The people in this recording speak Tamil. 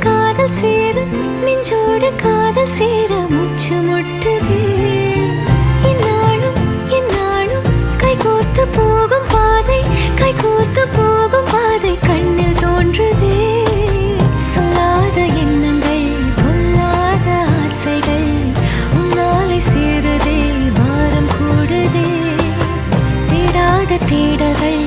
காதல் சேர நெஞ்சோடு காதல் சேர மூச்சு முட்டுதே இந்நாளும் கைகோர்த்து போகும் பாதை கண்ணில் தோன்றுதே சொல்லாத எண்ணங்கள் பொல்லாத ஆசைகள் உன்னாலை சேருதே வாரம் கூடுதே தேடாத தேடல்கள்